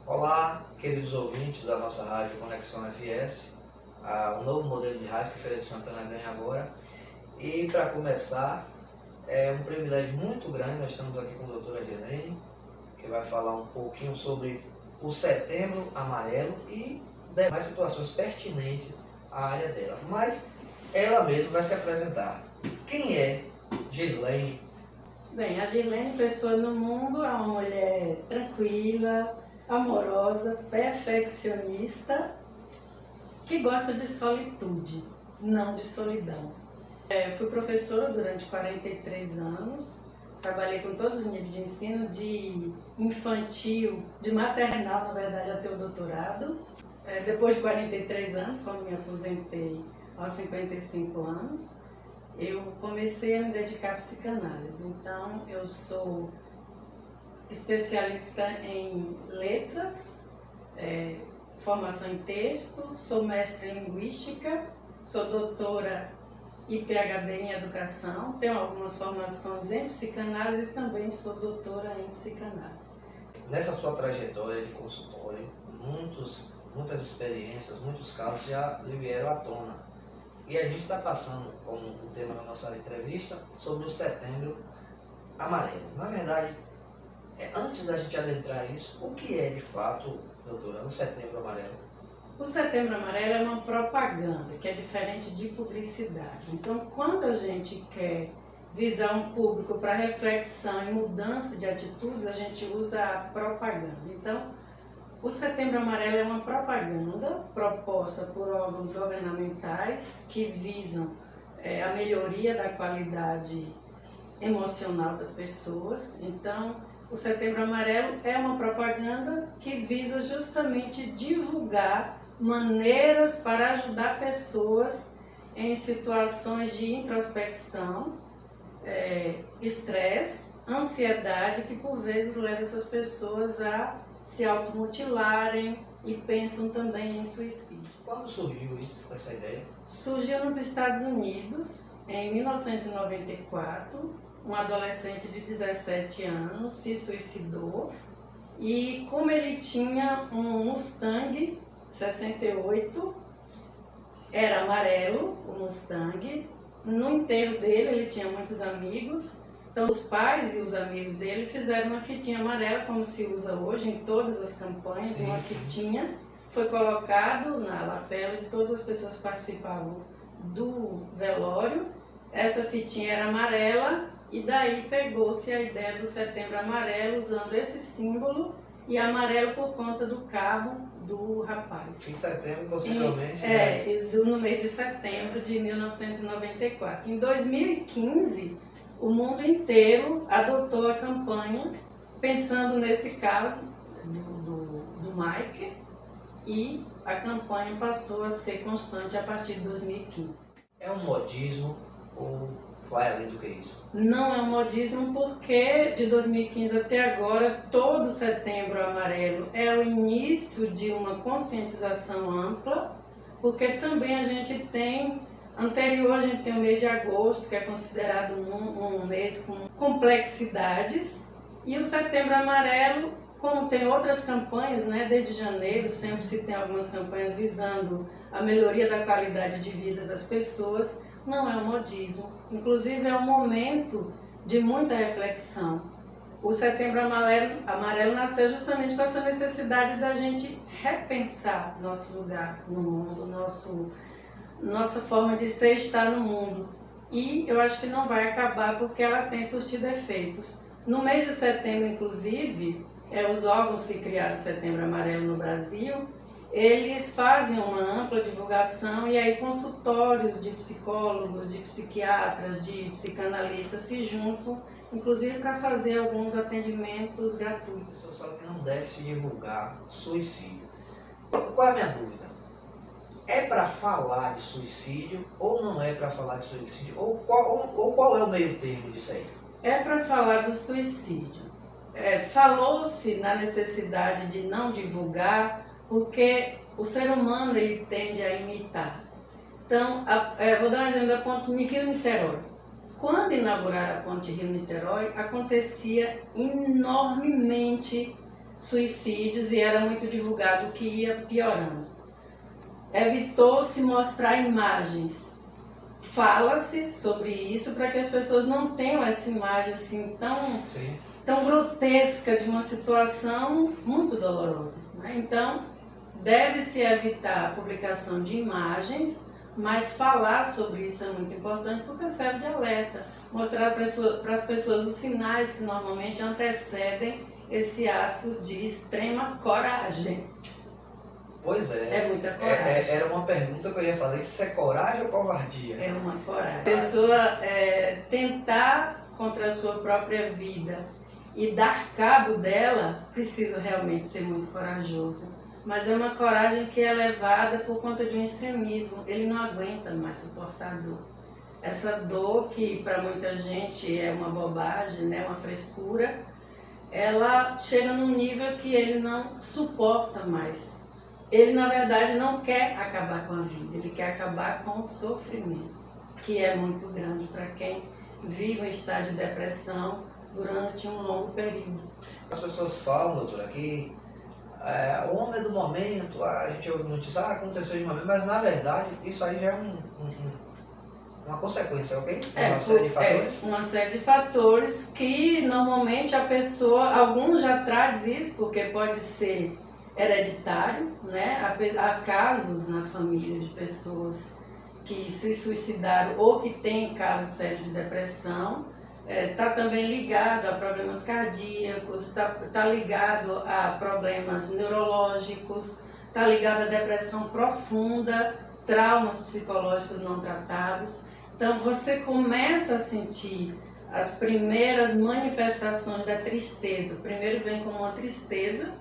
Olá, queridos ouvintes da nossa rádio Conexão FS, um novo modelo de rádio que Feira de Santana ganha agora. E para começar, é um privilégio muito grande, nós estamos aqui com a doutora Gelene, que vai falar um pouquinho sobre o Setembro Amarelo e demais situações pertinentes à área dela. Mas ela mesma vai se apresentar. Quem é Gelene? Bem, a Gelene Pessoa no Mundo é uma mulher tranquila, amorosa, perfeccionista, que gosta de solitude, não de solidão. Fui professora durante 43 anos, trabalhei com todos os níveis de ensino, de infantil, de maternal, na verdade, até o doutorado. Depois de 43 anos, quando me aposentei aos 55 anos, eu comecei a me dedicar à psicanálise. Então, eu sou especialista em letras, formação em texto, sou mestre em linguística, sou doutora e PhD em educação, tenho algumas formações em psicanálise e também sou doutora em psicanálise. Nessa sua trajetória de consultório, muitas experiências, muitos casos já lhe vieram à tona. E a gente está passando, como o tema da nossa entrevista, sobre o Setembro Amarelo. Na verdade, antes da gente adentrar isso, o que é de fato, doutora, o Setembro Amarelo? O Setembro Amarelo é uma propaganda, que é diferente de publicidade. Então, quando a gente quer visar um público para reflexão e mudança de atitudes, a gente usa a propaganda. Então, o Setembro Amarelo é uma propaganda proposta por órgãos governamentais que visam a melhoria da qualidade emocional das pessoas. Então, o Setembro Amarelo é uma propaganda que visa justamente divulgar maneiras para ajudar pessoas em situações de introspecção, estresse, ansiedade, que por vezes leva essas pessoas a se automutilarem e pensam também em suicídio. Quando surgiu essa ideia? Surgiu nos Estados Unidos, em 1994, um adolescente de 17 anos se suicidou e como ele tinha um Mustang 68, era amarelo o Mustang, no enterro dele ele tinha muitos amigos. Então, os pais e os amigos dele fizeram uma fitinha amarela, como se usa hoje em todas as campanhas, uma fitinha. Foi colocado na lapela de todas as pessoas que participavam do velório. Essa fitinha era amarela e daí pegou-se a ideia do Setembro Amarelo, usando esse símbolo, e amarelo por conta do carro do rapaz. Em setembro, possivelmente? No mês de setembro de 1994. Em 2015... o mundo inteiro adotou a campanha pensando nesse caso do Mike, e a campanha passou a ser constante a partir de 2015. É um modismo ou vai além do que isso? Não é um modismo porque de 2015 até agora todo Setembro Amarelo é o início de uma conscientização ampla, porque também a gente tem anterior, a gente tem o mês de agosto, que é considerado um mês com complexidades, e o Setembro Amarelo, como tem outras campanhas, desde janeiro sempre se tem algumas campanhas visando a melhoria da qualidade de vida das pessoas, não é um modismo, inclusive é um momento de muita reflexão. O Setembro Amarelo nasceu justamente com essa necessidade da gente repensar nosso lugar no mundo, nossa forma de ser e estar no mundo. E eu acho que não vai acabar porque ela tem surtido efeitos. No mês de setembro, inclusive, os órgãos que criaram o Setembro Amarelo no Brasil, eles fazem uma ampla divulgação e aí consultórios de psicólogos, de psiquiatras, de psicanalistas se juntam, inclusive para fazer alguns atendimentos gratuitos. As pessoas falam que não deve se divulgar suicídio. Qual é a minha dúvida? É para falar de suicídio ou não é para falar de suicídio? Ou qual é o meio termo disso aí? É para falar do suicídio. Falou-se na necessidade de não divulgar porque o ser humano ele tende a imitar. Então, vou dar um exemplo da ponte Rio-Niterói. Quando inauguraram a ponte Rio-Niterói, acontecia enormemente suicídios e era muito divulgado que ia piorando. Evitou-se mostrar imagens. Fala-se sobre isso para que as pessoas não tenham essa imagem assim tão grotesca de uma situação muito dolorosa, né? Então, deve-se evitar a publicação de imagens, mas falar sobre isso é muito importante porque serve de alerta. Mostrar para as pessoas os sinais que normalmente antecedem esse ato de extrema coragem. Pois é. É muita coragem. Era uma pergunta que eu ia fazer, se é coragem ou covardia? É uma coragem. A pessoa tentar contra a sua própria vida e dar cabo dela precisa realmente ser muito corajoso. Mas é uma coragem que é levada por conta de um extremismo. Ele não aguenta mais suportar a dor. Essa dor, que para muita gente é uma bobagem, né, uma frescura, ela chega num nível que ele não suporta mais. Ele, na verdade, não quer acabar com a vida, ele quer acabar com o sofrimento, que é muito grande para quem vive um estado de depressão durante um longo período. As pessoas falam, doutora, que o homem do momento, a gente ouve notícia, aconteceu de uma vez, mas na verdade isso aí já é uma consequência, ok? Uma série de fatores. Uma série de fatores que normalmente a pessoa, alguns já traz isso, porque pode ser hereditário, né? Há casos na família de pessoas que se suicidaram ou que têm casos sérios de depressão. Está também ligado a problemas cardíacos, está ligado a problemas neurológicos, está ligado a depressão profunda, traumas psicológicos não tratados. Então você começa a sentir as primeiras manifestações da tristeza. Primeiro vem como uma tristeza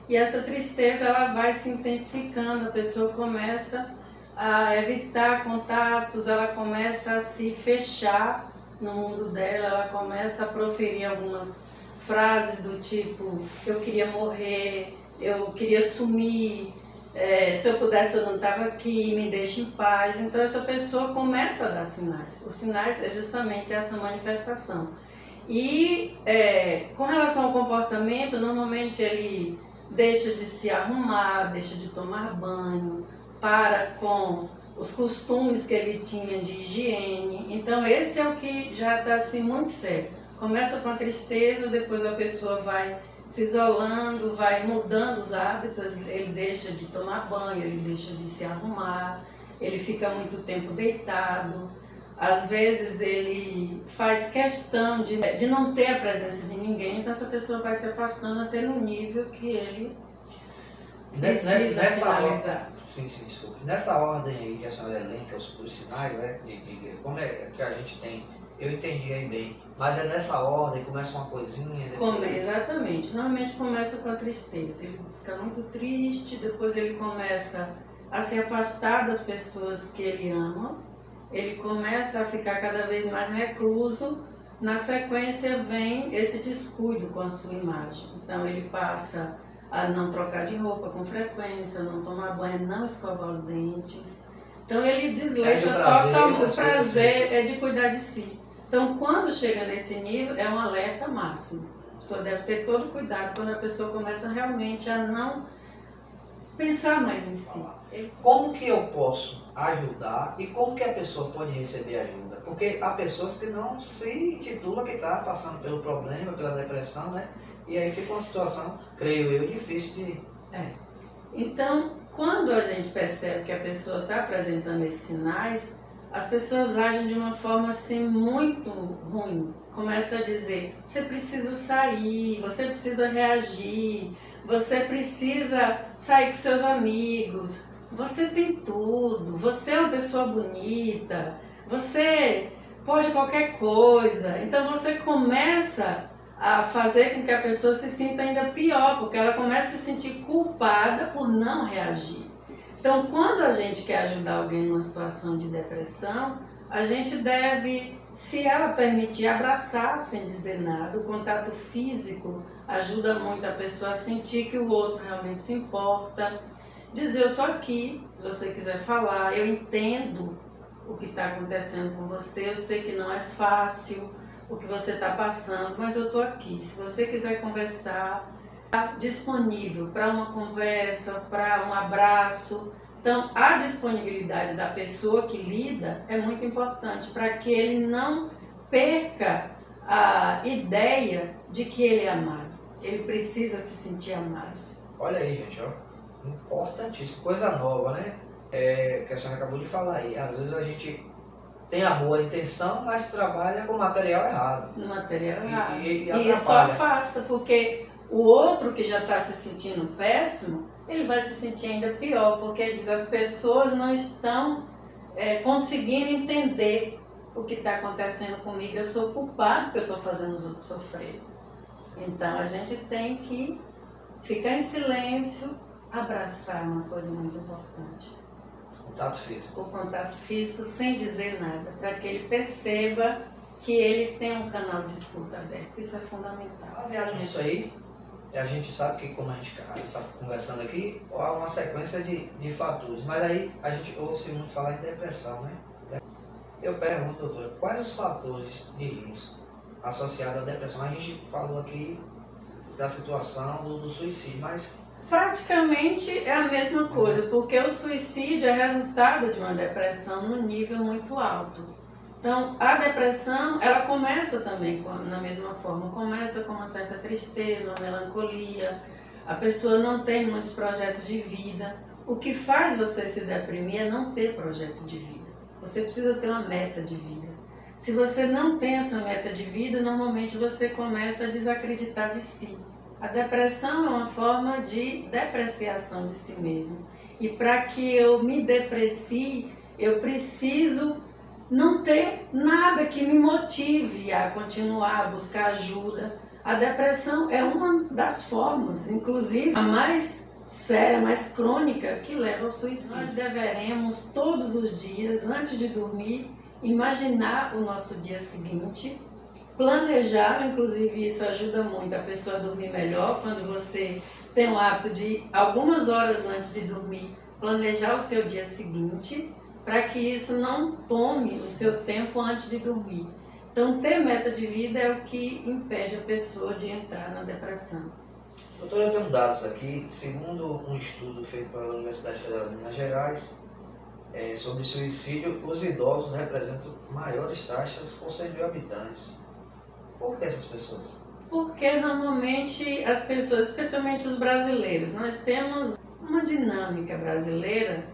e essa tristeza ela vai se intensificando, a pessoa começa a evitar contatos, ela começa a se fechar no mundo dela, ela começa a proferir algumas frases do tipo: eu queria morrer, eu queria sumir, se eu pudesse eu não estava aqui, me deixe em paz. Então essa pessoa começa a dar sinais. Os sinais é justamente essa manifestação. E com relação ao comportamento, normalmente ele deixa de se arrumar, deixa de tomar banho, para com os costumes que ele tinha de higiene. Então esse é o que já está assim muito sério. Começa com a tristeza, depois a pessoa vai se isolando, vai mudando os hábitos, ele deixa de tomar banho, ele deixa de se arrumar, ele fica muito tempo deitado. Às vezes ele faz questão de não ter a presença de ninguém, então essa pessoa vai se afastando até no nível que ele precisa finalizar. Sim, desculpe. Nessa ordem aí que a senhora elenca os sinais, né, de como é que a gente tem, eu entendi aí bem, mas é nessa ordem, começa uma coisinha, depois... Exatamente, normalmente começa com a tristeza, ele fica muito triste, depois ele começa a se afastar das pessoas que ele ama, ele começa a ficar cada vez mais recluso, na sequência vem esse descuido com a sua imagem, então ele passa a não trocar de roupa com frequência, não tomar banho, não escovar os dentes. Então ele desleixa totalmente o prazer de cuidar de si. Então quando chega nesse nível é um alerta máximo. A pessoa deve ter todo cuidado quando a pessoa começa realmente a não pensar mais em si. Como que eu posso ajudar e como que a pessoa pode receber ajuda? Porque há pessoas que não se intitulam que está passando pelo problema, pela depressão, né? E aí fica uma situação, creio eu, difícil de... Então, quando a gente percebe que a pessoa está apresentando esses sinais, as pessoas agem de uma forma assim muito ruim. Começa a dizer: você precisa sair, você precisa reagir, você precisa sair com seus amigos, você tem tudo, você é uma pessoa bonita, você pode qualquer coisa. Então você começa a fazer com que a pessoa se sinta ainda pior, porque ela começa a se sentir culpada por não reagir. Então, quando a gente quer ajudar alguém numa situação de depressão, a gente deve, se ela permitir, abraçar sem dizer nada. O contato físico ajuda muito a pessoa a sentir que o outro realmente se importa. Dizer: eu tô aqui, se você quiser falar, eu entendo o que está acontecendo com você, eu sei que não é fácil o que você está passando, mas eu estou aqui. Se você quiser conversar, disponível para uma conversa, para um abraço. Então, a disponibilidade da pessoa que lida é muito importante para que ele não perca a ideia de que ele é amado. Ele precisa se sentir amado. Olha aí, gente, ó, importantíssimo, coisa nova, né? Que a senhora acabou de falar aí. Às vezes a gente tem a boa intenção, mas trabalha com o material errado. No material errado. E isso afasta, porque o outro que já está se sentindo péssimo, ele vai se sentir ainda pior, porque ele diz, as pessoas não estão conseguindo entender o que está acontecendo comigo, eu sou culpado porque eu estou fazendo os outros sofrer. Então a gente tem que ficar em silêncio, abraçar uma coisa muito importante. Contato físico. O contato físico sem dizer nada, para que ele perceba que ele tem um canal de escuta aberto. Isso é fundamental. Baseado nisso aí, a gente sabe que, como a gente está conversando aqui, há uma sequência de fatores. Mas aí a gente ouve-se muito falar em depressão, né? Eu pergunto, doutora, quais os fatores de risco associados à depressão? A gente falou aqui da situação do suicídio, mas... Praticamente é a mesma coisa, porque o suicídio é resultado de uma depressão no nível muito alto. Então, a depressão, ela começa também na mesma forma, começa com uma certa tristeza, uma melancolia, a pessoa não tem muitos projetos de vida. O que faz você se deprimir é não ter projeto de vida. Você precisa ter uma meta de vida. Se você não tem essa meta de vida, normalmente você começa a desacreditar de si. A depressão é uma forma de depreciação de si mesmo. E para que eu me deprecie, eu preciso não ter nada que me motive a continuar, a buscar ajuda. A depressão é uma das formas, inclusive a mais séria, mais crônica, que leva ao suicídio. Nós deveremos todos os dias, antes de dormir, imaginar o nosso dia seguinte, planejar, inclusive isso ajuda muito a pessoa a dormir melhor, quando você tem o hábito de, algumas horas antes de dormir, planejar o seu dia seguinte, para que isso não tome o seu tempo antes de dormir. Então, ter meta de vida é o que impede a pessoa de entrar na depressão. Doutora, eu tenho dados aqui, segundo um estudo feito pela Universidade Federal de Minas Gerais, sobre suicídio, os idosos representam maiores taxas por 100 mil habitantes. Por que essas pessoas? Porque normalmente as pessoas, especialmente os brasileiros, nós temos uma dinâmica brasileira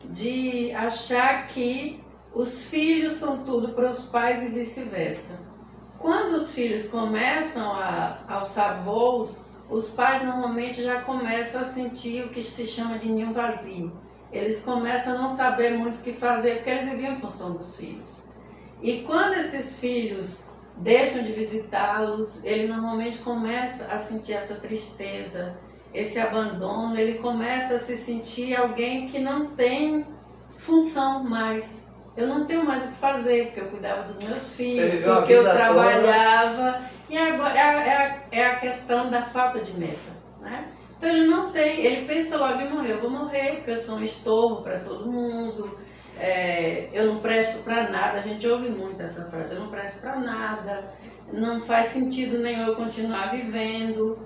de achar que os filhos são tudo para os pais e vice-versa. Quando os filhos começam a alçar voos, os pais normalmente já começam a sentir o que se chama de ninho vazio. Eles começam a não saber muito o que fazer porque eles viviam em função dos filhos. E quando esses filhos deixam de visitá-los, ele normalmente começa a sentir essa tristeza, esse abandono, ele começa a se sentir alguém que não tem função mais. Eu não tenho mais o que fazer, porque eu cuidava dos meus filhos, porque eu trabalhava. E agora é a questão da falta de meta, né? Então ele não tem, ele pensa logo em morrer. Eu vou morrer porque eu sou um estorvo para todo mundo, eu não presto para nada. A gente ouve muito essa frase, eu não presto para nada, não faz sentido nenhum eu continuar vivendo.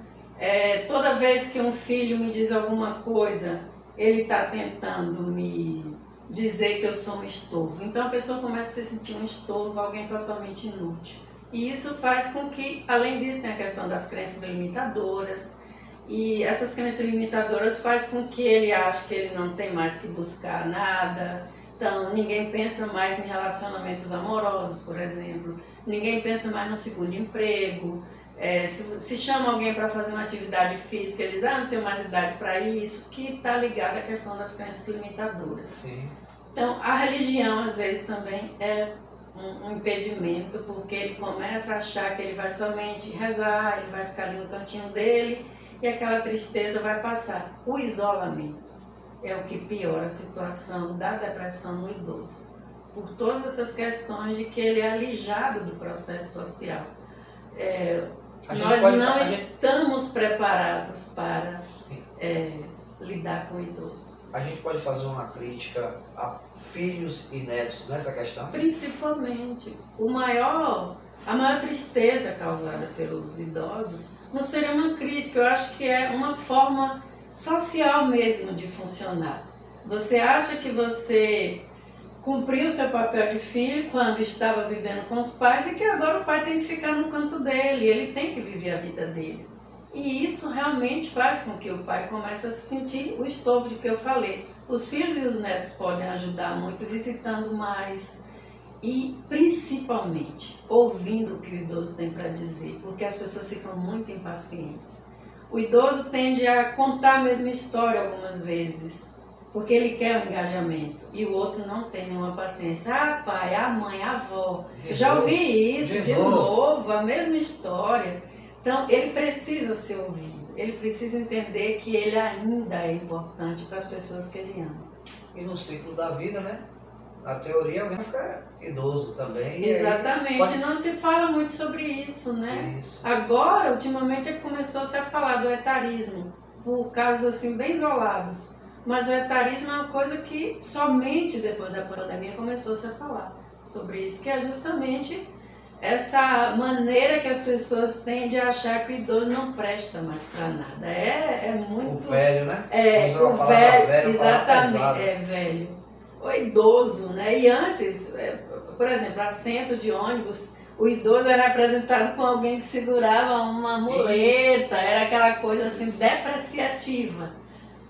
Toda vez que um filho me diz alguma coisa, ele está tentando me dizer que eu sou um estorvo. Então a pessoa começa a se sentir um estorvo, alguém totalmente inútil. E isso faz com que, além disso, tem a questão das crenças limitadoras. E essas crenças limitadoras faz com que ele ache que ele não tem mais que buscar nada. Então, ninguém pensa mais em relacionamentos amorosos, por exemplo. Ninguém pensa mais no segundo emprego. Se chama alguém para fazer uma atividade física, eles não tenho mais idade para isso, que está ligado à questão das crenças limitadoras. Sim. Então, a religião, às vezes, também é um impedimento, porque ele começa a achar que ele vai somente rezar, ele vai ficar ali no cantinho dele e aquela tristeza vai passar. O isolamento é o que piora a situação da depressão no idoso, por todas essas questões de que ele é alijado do processo social. Nós não estamos preparados para lidar com o idoso. A gente pode fazer uma crítica a filhos e netos nessa questão? Principalmente. O maior a maior tristeza causada pelos idosos não seria uma crítica, eu acho que é uma forma social mesmo de funcionar. Você acha que você cumpriu seu papel de filho quando estava vivendo com os pais e que agora o pai tem que ficar no canto dele, ele tem que viver a vida dele. E isso realmente faz com que o pai comece a sentir o estorvo de que eu falei. Os filhos e os netos podem ajudar muito visitando mais e principalmente ouvindo o que o idoso tem para dizer, porque as pessoas ficam muito impacientes. O idoso tende a contar a mesma história algumas vezes, porque ele quer o engajamento e o outro não tem nenhuma paciência. Ah, pai, a mãe, a avó, eu já ouvi isso de novo, a mesma história. Então, ele precisa ser ouvido, ele precisa entender que ele ainda é importante para as pessoas que ele ama. E no ciclo da vida, né? Na teoria, alguém fica idoso também. Exatamente, pode... não se fala muito sobre isso, né? Isso. Agora, ultimamente, começou-se a falar do etarismo, por casos assim bem isolados. Mas o etarismo é uma coisa que somente depois da pandemia começou-se a falar sobre isso, que é justamente essa maneira que as pessoas têm de achar que o idoso não presta mais para nada. É muito... O velho, né? O velho, exatamente, é velho. O idoso, né? E antes, por exemplo, assento de ônibus, o idoso era apresentado com alguém que segurava uma muleta, era aquela coisa assim depreciativa.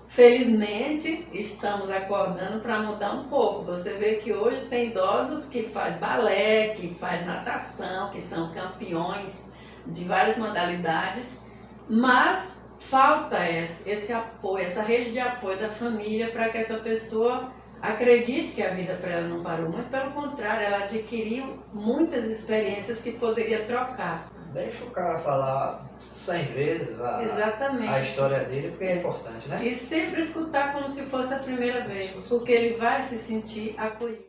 Felizmente, estamos acordando para mudar um pouco. Você vê que hoje tem idosos que faz balé, que faz natação, que são campeões de várias modalidades, mas falta esse apoio, essa rede de apoio da família para que essa pessoa acredite que a vida para ela não parou. Muito pelo contrário, ela adquiriu muitas experiências que poderia trocar. Deixa o cara falar 100 vezes a história dele, porque é importante, né? E sempre escutar como se fosse a primeira vez, porque ele vai se sentir acolhido.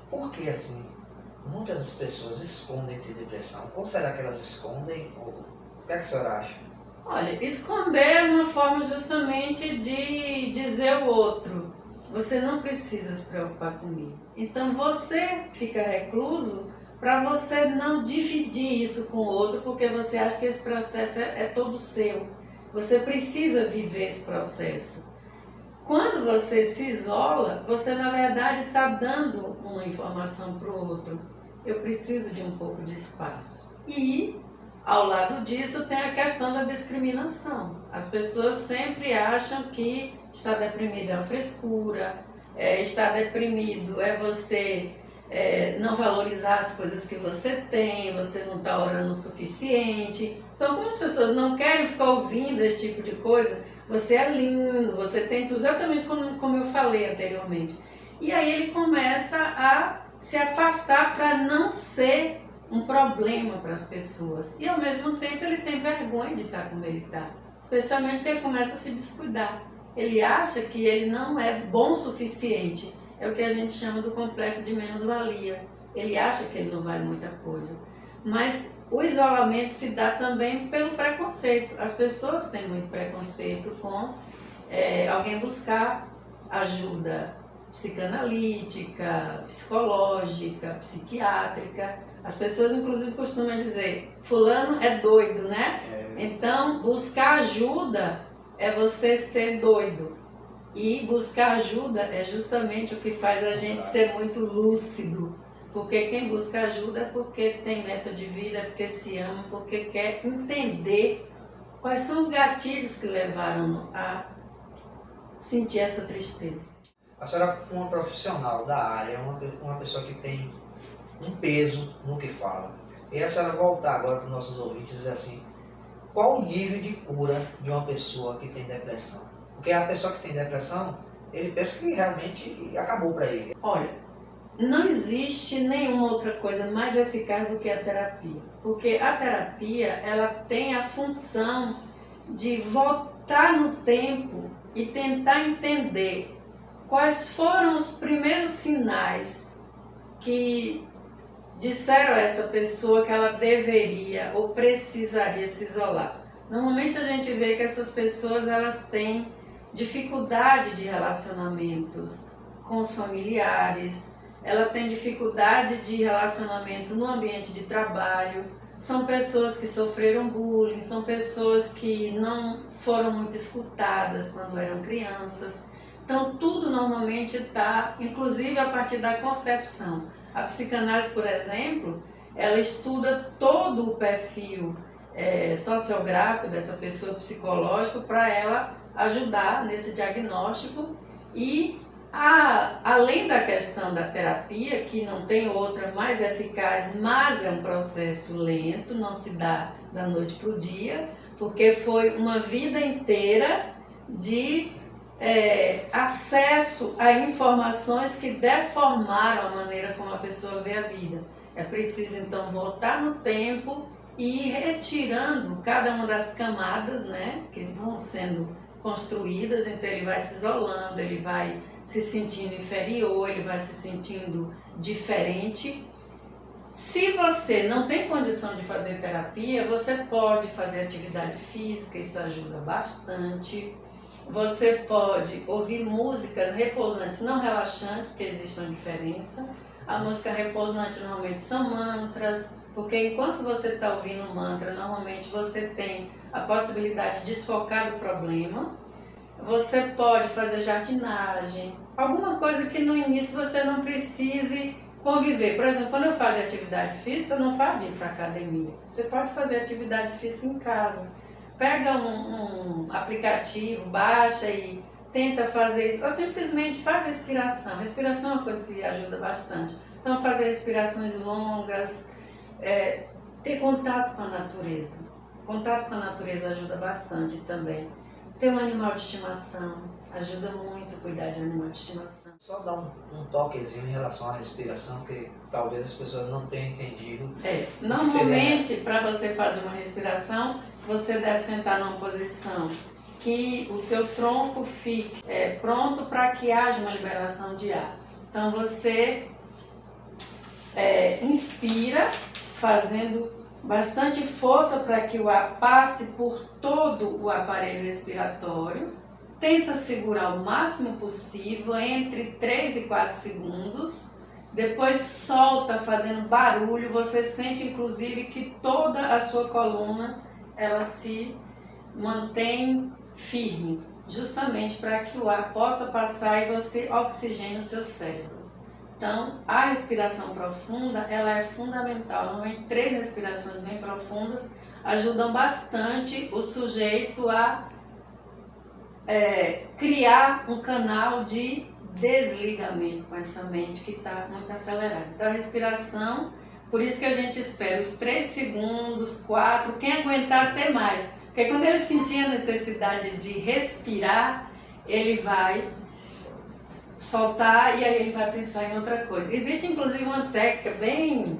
Por que assim? Muitas pessoas escondem ter depressão. Ou será que elas escondem? O que é que a senhora acha? Olha, esconder é uma forma justamente de dizer ao outro: você não precisa se preocupar comigo. Então você fica recluso para você não dividir isso com o outro, porque você acha que esse processo é todo seu. Você precisa viver esse processo. Quando você se isola, você na verdade está dando uma informação para o outro. Eu preciso de um pouco de espaço. E, ao lado disso, tem a questão da discriminação. As pessoas sempre acham que estar deprimido é uma frescura, estar deprimido é você... não valorizar as coisas que você tem, você não está orando o suficiente. Então, como as pessoas não querem ficar ouvindo esse tipo de coisa, você é lindo, você tem tudo, exatamente como eu falei anteriormente. E aí ele começa a se afastar para não ser um problema para as pessoas. E ao mesmo tempo ele tem vergonha de estar como ele está, especialmente porque ele começa a se descuidar. Ele acha que ele não é bom o suficiente. É o que a gente chama do complexo de menos-valia. Ele acha que ele não vale muita coisa. Mas o isolamento se dá também pelo preconceito. As pessoas têm muito preconceito com alguém buscar ajuda psicanalítica, psicológica, psiquiátrica. As pessoas, inclusive, costumam dizer: fulano é doido, né? Então, buscar ajuda é você ser doido. E buscar ajuda é justamente o que faz a gente ser muito lúcido. Porque quem busca ajuda é porque tem meta de vida, é porque se ama, porque quer entender quais são os gatilhos que levaram a sentir essa tristeza. A senhora, uma profissional da área, uma pessoa que tem um peso no que fala. E a senhora voltar agora para os nossos ouvintes e dizer assim: qual o nível de cura de uma pessoa que tem depressão? Porque a pessoa que tem depressão, ele pensa que realmente acabou para ele. Olha, não existe nenhuma outra coisa mais eficaz do que a terapia. Porque a terapia, ela tem a função de voltar no tempo e tentar entender quais foram os primeiros sinais que disseram a essa pessoa que ela deveria ou precisaria se isolar. Normalmente a gente vê que essas pessoas, elas têm dificuldade de relacionamentos com os familiares, ela tem dificuldade de relacionamento no ambiente de trabalho, são pessoas que sofreram bullying, são pessoas que não foram muito escutadas quando eram crianças. Então, tudo normalmente está, inclusive a partir da concepção. A psicanálise, por exemplo, ela estuda todo o perfil sociográfico dessa pessoa psicológica para ela ajudar nesse diagnóstico e além da questão da terapia, que não tem outra mais eficaz, mas é um processo lento, não se dá da noite para o dia, porque foi uma vida inteira de acesso a informações que deformaram a maneira como a pessoa vê a vida. É preciso então voltar no tempo e ir retirando cada uma das camadas, né, que vão sendo construídas, então ele vai se isolando, ele vai se sentindo inferior, ele vai se sentindo diferente. Se você não tem condição de fazer terapia, você pode fazer atividade física, isso ajuda bastante. Você pode ouvir músicas repousantes, não relaxantes, porque existe uma diferença. A música repousante normalmente são mantras, porque enquanto você está ouvindo um mantra, normalmente você tem a possibilidade de desfocar do problema. Você pode fazer jardinagem, alguma coisa que no início você não precise conviver. Por exemplo, quando eu falo de atividade física, eu não falo de ir para academia. Você pode fazer atividade física em casa. Pega um aplicativo, baixa e tenta fazer isso. Ou simplesmente faz respiração. Respiração é uma coisa que ajuda bastante. Então, fazer respirações longas, ter contato com a natureza. Contato com a natureza ajuda bastante também. Ter um animal de estimação ajuda muito a cuidar de um animal de estimação. Só dar um toquezinho em relação à respiração, que talvez as pessoas não tenham entendido. Normalmente, para você fazer uma respiração, você deve sentar numa posição que o teu tronco fique pronto para que haja uma liberação de ar. Então você inspira, fazendo bastante força para que o ar passe por todo o aparelho respiratório. Tenta segurar o máximo possível, entre 3 e 4 segundos. Depois solta fazendo barulho. Você sente inclusive que toda a sua coluna ela se mantém firme, justamente para que o ar possa passar e você oxigene o seu cérebro. Então, a respiração profunda, ela é fundamental. Normalmente 3 respirações bem profundas ajudam bastante o sujeito a criar um canal de desligamento com essa mente que está muito acelerada. Então, a respiração, por isso que a gente espera os 3 segundos, 4, quem aguentar até mais. Porque quando ele sentir a necessidade de respirar, ele vai soltar e aí ele vai pensar em outra coisa. Existe inclusive uma técnica bem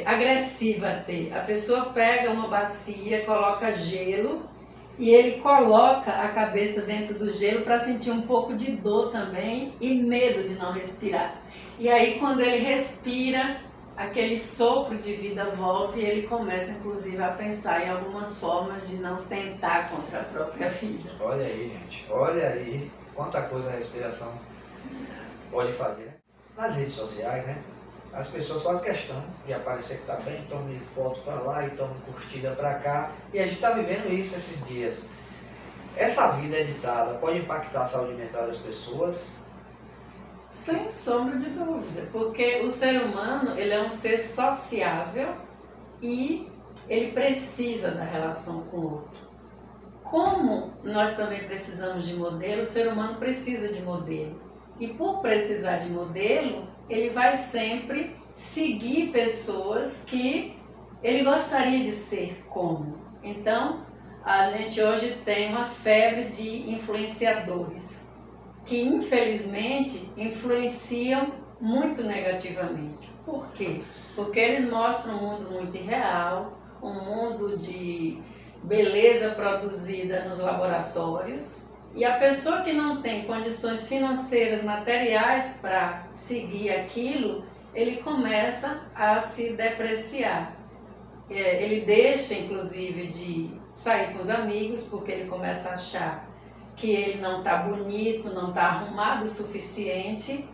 agressiva até. A pessoa pega uma bacia, coloca gelo e ele coloca a cabeça dentro do gelo para sentir um pouco de dor também e medo de não respirar. E aí quando ele respira, aquele sopro de vida volta e ele começa inclusive a pensar em algumas formas de não tentar contra a própria vida. Olha aí, gente, olha aí quanta coisa a respiração pode fazer, né? Nas redes sociais, né? As pessoas fazem questão de aparecer que tá bem, tomam foto para lá e tomam curtida para cá, e a gente está vivendo isso esses dias. Essa vida editada pode impactar a saúde mental das pessoas? Sem sombra de dúvida, porque o ser humano ele é um ser sociável e ele precisa da relação com o outro. Como nós também precisamos de modelo, o ser humano precisa de modelo. E por precisar de modelo, ele vai sempre seguir pessoas que ele gostaria de ser como. Então, a gente hoje tem uma febre de influenciadores, que infelizmente influenciam muito negativamente. Por quê? Porque eles mostram um mundo muito irreal, um mundo de beleza produzida nos laboratórios, e a pessoa que não tem condições financeiras, materiais para seguir aquilo, ele começa a se depreciar. Ele deixa inclusive de sair com os amigos, porque ele começa a achar que ele não está bonito, não está arrumado o suficiente,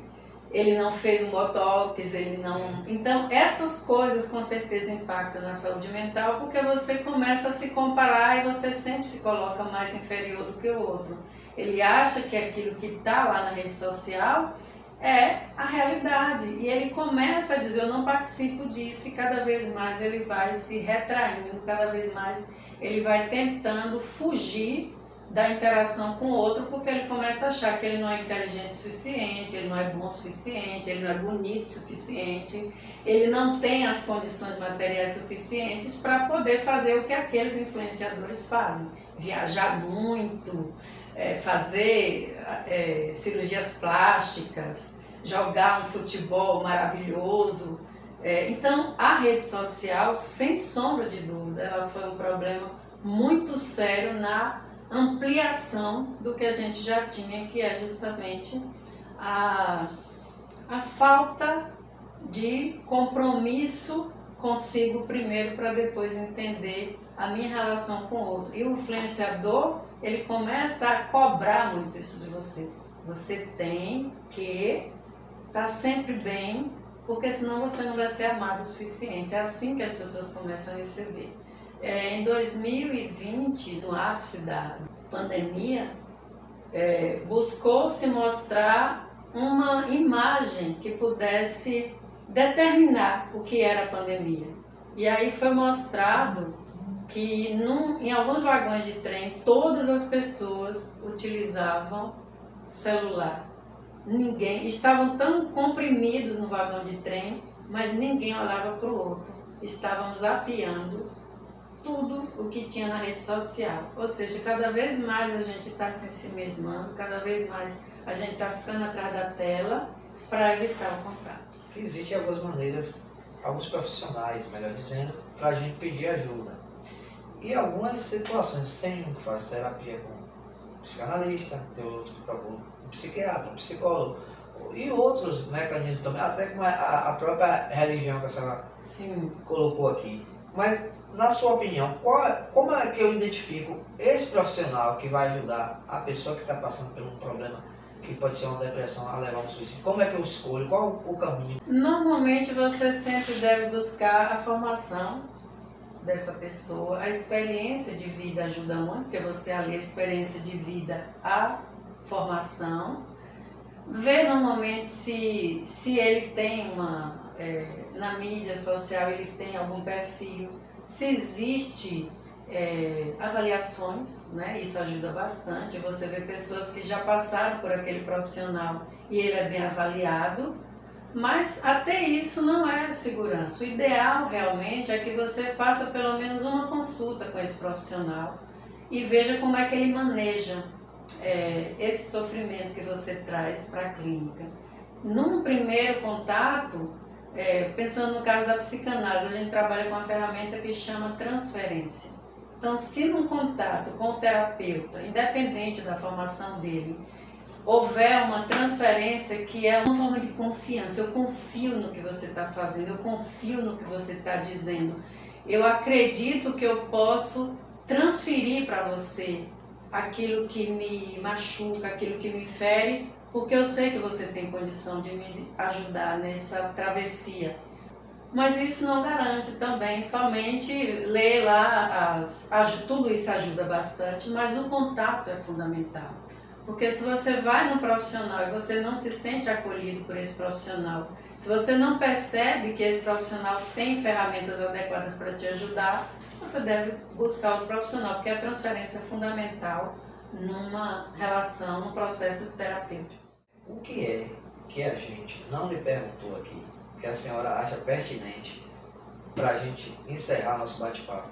ele não fez um botox, ele não... Então, essas coisas com certeza impactam na saúde mental, porque você começa a se comparar e você sempre se coloca mais inferior do que o outro. Ele acha que aquilo que está lá na rede social é a realidade. E ele começa a dizer, eu não participo disso, e cada vez mais ele vai se retraindo, cada vez mais ele vai tentando fugir da interação com o outro, porque ele começa a achar que ele não é inteligente o suficiente, ele não é bom o suficiente, ele não é bonito o suficiente, ele não tem as condições materiais suficientes para poder fazer o que aqueles influenciadores fazem. Viajar muito, fazer cirurgias plásticas, jogar um futebol maravilhoso. Então, a rede social, sem sombra de dúvida, ela foi um problema muito sério na ampliação do que a gente já tinha, que é justamente a falta de compromisso consigo primeiro, para depois entender a minha relação com o outro. E o influenciador, ele começa a cobrar muito isso de você. Você tem que estar sempre bem, porque senão você não vai ser amado o suficiente. É assim que as pessoas começam a receber. Em 2020, no ápice da pandemia, buscou-se mostrar uma imagem que pudesse determinar o que era a pandemia. E aí foi mostrado que em alguns vagões de trem, todas as pessoas utilizavam celular. Estavam tão comprimidos no vagão de trem, mas ninguém olhava para o outro. Estávamos zapeando tudo o que tinha na rede social. Ou seja, cada vez mais a gente está se ensimesmando, cada vez mais a gente está ficando atrás da tela para evitar o contato. Existem algumas maneiras, alguns profissionais, melhor dizendo, para a gente pedir ajuda. E algumas situações, tem um que faz terapia com um psicanalista, tem outro que procura um psiquiatra, um psicólogo, e outros mecanismos também, até com a própria religião que a senhora colocou aqui. Mas, na sua opinião, como é que eu identifico esse profissional que vai ajudar a pessoa que está passando por um problema, que pode ser uma depressão, a levar um suicídio? Como é que eu escolho? Qual o caminho? Normalmente você sempre deve buscar a formação dessa pessoa. A experiência de vida ajuda muito, porque você alia a experiência de vida à formação. Ver normalmente se ele tem na mídia social, ele tem algum perfil, se existe avaliações, né? Isso ajuda bastante. Você vê pessoas que já passaram por aquele profissional e ele é bem avaliado, mas até isso não é segurança. O ideal realmente é que você faça pelo menos uma consulta com esse profissional e veja como é que ele maneja esse sofrimento que você traz para a clínica. Num primeiro contato, pensando no caso da psicanálise, a gente trabalha com uma ferramenta que chama transferência. Então, se num contato com o terapeuta, independente da formação dele, houver uma transferência que é uma forma de confiança, eu confio no que você está fazendo, eu confio no que você está dizendo, eu acredito que eu posso transferir para você aquilo que me machuca, aquilo que me fere, porque eu sei que você tem condição de me ajudar nessa travessia. Mas isso não garante também, somente ler lá, tudo isso ajuda bastante, mas o contato é fundamental. Porque se você vai no profissional e você não se sente acolhido por esse profissional, se você não percebe que esse profissional tem ferramentas adequadas para te ajudar, você deve buscar outro profissional, porque a transferência é fundamental numa relação, num processo terapêutico. O que é que a gente não lhe perguntou aqui, que a senhora acha pertinente para a gente encerrar nosso bate-papo?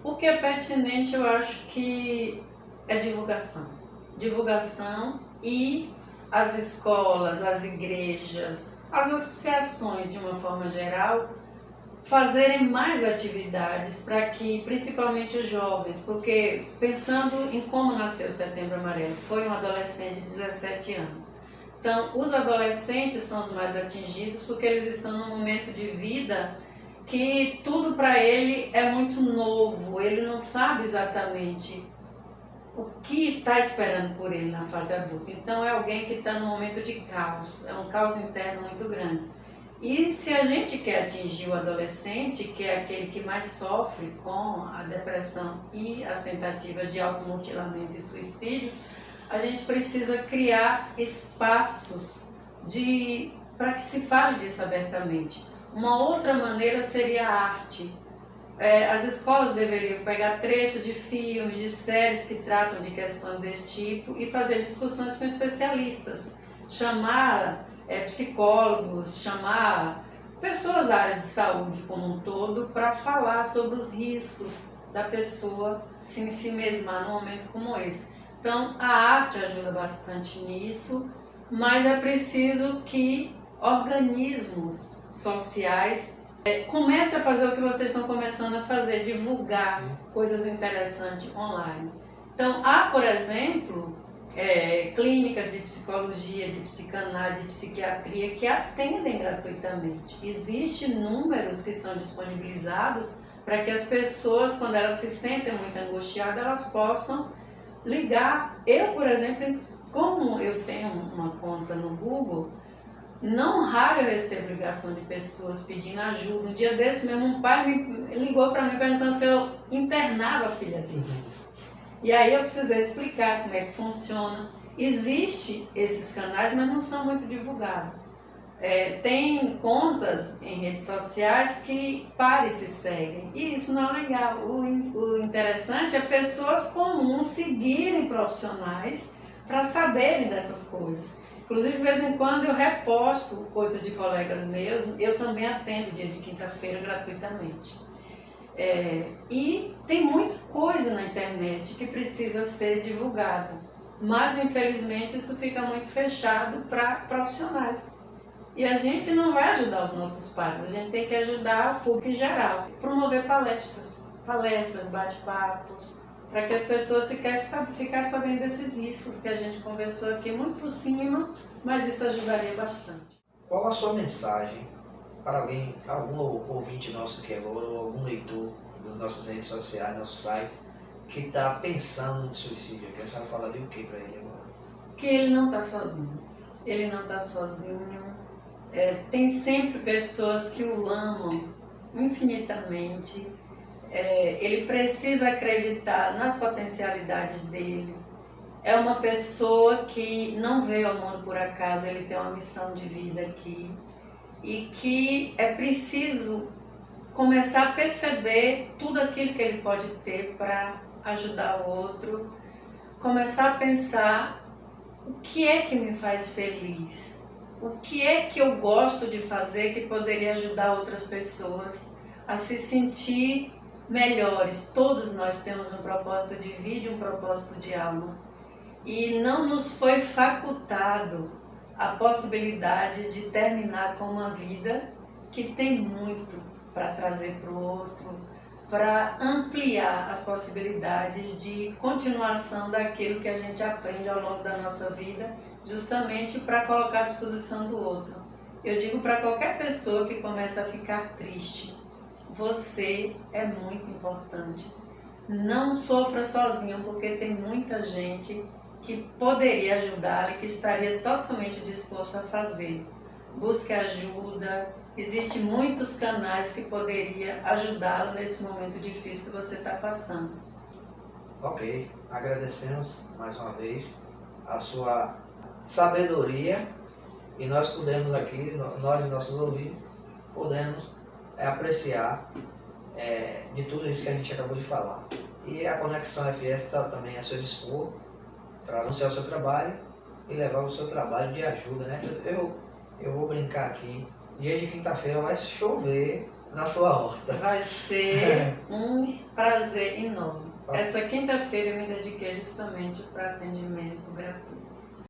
O que é pertinente, eu acho que é divulgação. Divulgação e as escolas, as igrejas, as associações, de uma forma geral, fazerem mais atividades para que, principalmente os jovens, porque pensando em como nasceu o Setembro Amarelo, foi um adolescente de 17 anos. Então, os adolescentes são os mais atingidos porque eles estão num momento de vida que tudo para ele é muito novo, ele não sabe exatamente o que está esperando por ele na fase adulta. Então é alguém que está num momento de caos, é um caos interno muito grande. E se a gente quer atingir o adolescente, que é aquele que mais sofre com a depressão e as tentativas de automutilamento e suicídio, a gente precisa criar espaços para que se fale disso abertamente. Uma outra maneira seria a arte. As escolas deveriam pegar trechos de filmes, de séries que tratam de questões desse tipo e fazer discussões com especialistas, chamar psicólogos, chamar pessoas da área de saúde como um todo para falar sobre os riscos da pessoa se ensimesmar num momento como esse. Então a arte ajuda bastante nisso, mas é preciso que organismos sociais comecem a fazer o que vocês estão começando a fazer, divulgar coisas interessantes online. Então há, por exemplo, clínicas de psicologia, de psicanálise, de psiquiatria que atendem gratuitamente. Existem números que são disponibilizados para que as pessoas, quando elas se sentem muito angustiadas, elas possam ligar. Eu, por exemplo, como eu tenho uma conta no Google, não raro eu recebo ligação de pessoas pedindo ajuda. Um dia desse mesmo, um pai ligou para mim perguntando se eu internava a filha dele. E aí eu precisei explicar como é que funciona. Existem esses canais, mas não são muito divulgados. Tem contas em redes sociais que pares se seguem, e isso não é legal. O interessante é pessoas comuns seguirem profissionais para saberem dessas coisas. Inclusive, de vez em quando eu reposto coisas de colegas meus, eu também atendo dia de quinta-feira gratuitamente. E tem muita coisa na internet que precisa ser divulgada, mas infelizmente isso fica muito fechado para profissionais. E a gente não vai ajudar os nossos pares, a gente tem que ajudar o público em geral. Promover palestras, bate-papos, para que as pessoas ficassem sabendo desses riscos que a gente conversou aqui muito por cima, mas isso ajudaria bastante. Qual a sua mensagem para algum ouvinte nosso aqui agora, ou algum leitor das nossas redes sociais, nosso site, que está pensando no suicídio? A senhora falaria o que para ele agora? Que ele não está sozinho. Ele não está sozinho. Tem sempre pessoas que o amam infinitamente. Ele precisa acreditar nas potencialidades dele. É uma pessoa que não veio ao mundo por acaso, ele tem uma missão de vida aqui. E que é preciso começar a perceber tudo aquilo que ele pode ter para ajudar o outro. Começar a pensar o que é que me faz feliz. O que é que eu gosto de fazer que poderia ajudar outras pessoas a se sentir melhores. Todos nós temos um propósito de vida e um propósito de alma. E não nos foi facultado a possibilidade de terminar com uma vida que tem muito para trazer para o outro, para ampliar as possibilidades de continuação daquilo que a gente aprende ao longo da nossa vida, justamente para colocar à disposição do outro. Eu digo para qualquer pessoa que começa a ficar triste, você é muito importante. Não sofra sozinho, porque tem muita gente que poderia ajudá-lo e que estaria totalmente disposto a fazer. Busque ajuda, existem muitos canais que poderiam ajudá-lo nesse momento difícil que você está passando. Ok, agradecemos mais uma vez a sua sabedoria e nós podemos aqui, nós e nossos ouvintes, podemos apreciar de tudo isso que a gente acabou de falar. E a Conexão FS está também a seu dispor para anunciar o seu trabalho e levar o seu trabalho de ajuda, né? Eu vou brincar aqui, dia de quinta-feira vai chover na sua horta. Vai ser um prazer enorme. Essa quinta-feira eu me dediquei justamente para atendimento gratuito.